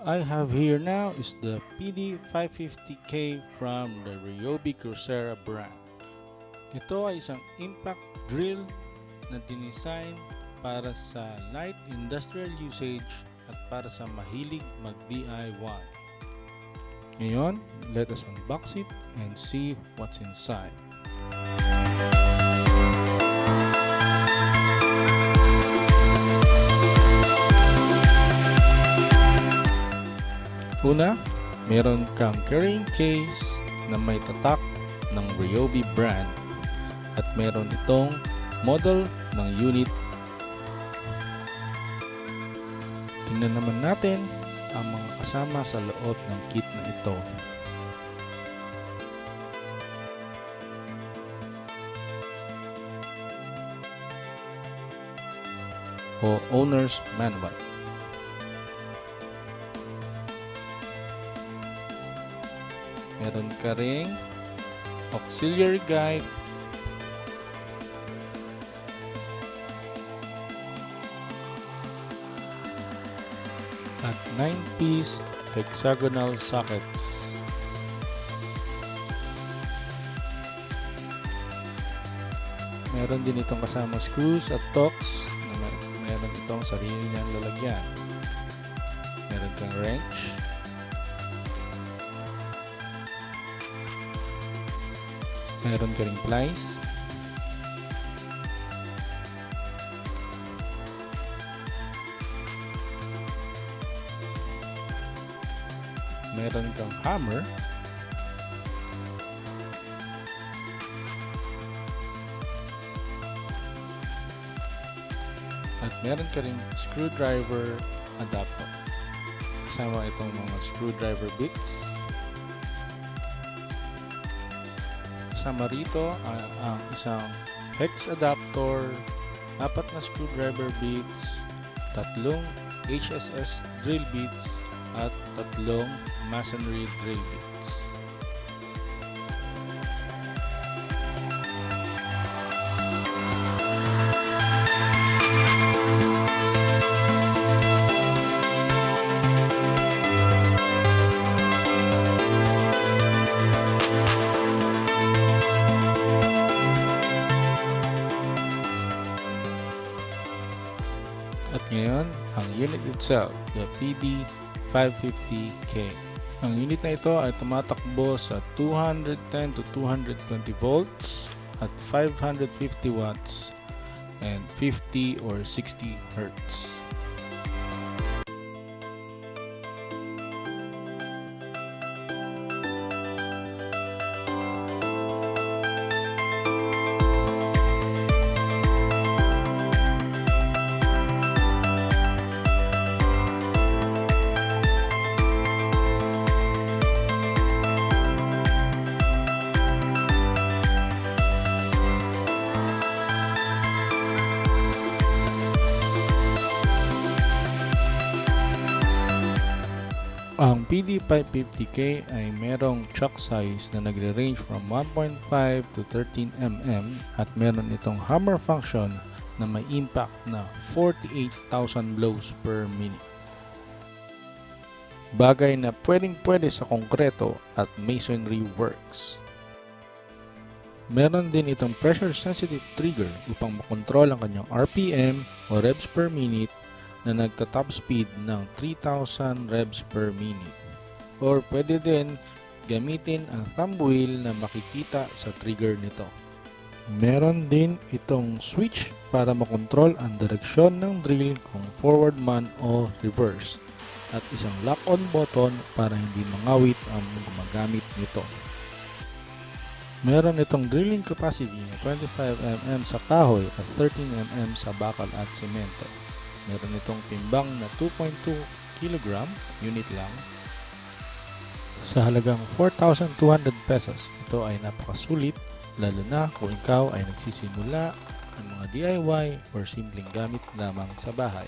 I have here now is the PD-550K from the Ryobi brand. Ito ay isang impact drill na dinesign para sa light industrial usage at para sa mahilig mag-DIY. Ngayon, let us unbox it and see what's inside. Una, meron kang carrying case na may tatak ng Ryobi brand at meron itong model ng unit. Tingnan naman natin ang mga kasama sa loob ng kit na ito. O owner's manual. Meron ka ring auxiliary guide, at 9-piece hexagonal sockets. Meron din itong kasama screws at tocks na meron itong sarili niyang lalagyan. Meron kang wrench, meron ka ring plies, meron kang hammer, at meron ka ring screwdriver adapter. Kasama itong mga screwdriver bits. Kasama rito ang isang hex adapter, 4 na screwdriver bits, 3 HSS drill bits, at 3 masonry drill bits. At ngayon, ang unit itself, the PD-550K. Ang unit na ito ay tumatakbo sa 210 to 220 volts at 550 watts and 50 or 60 hertz. Ang PD-550K ay merong chuck size na nagre-range from 1.5 to 13 mm at meron itong hammer function na may impact na 48,000 blows per minute. Bagay na pwedeng-pwede sa konkreto at masonry works. Meron din itong pressure sensitive trigger upang makontrol ang kanyang RPM o revs per minute na nagta-top speed ng 3,000 revs per minute. Or pwede din gamitin ang thumb wheel na makikita sa trigger nito. Meron din itong switch para makontrol ang direksyon ng drill kung forward man o reverse. At isang lock-on button para hindi mangawit ang gumagamit nito. Meron itong drilling capacity na 25 mm sa kahoy at 13 mm sa bakal at semento. Meron itong timbang na 2.2 kg, unit lang. Sa halagang 4,200 pesos, ito ay napakasulit, lalo na kung ikaw ay nagsisimula ng mga DIY or simpleng gamit lamang sa bahay.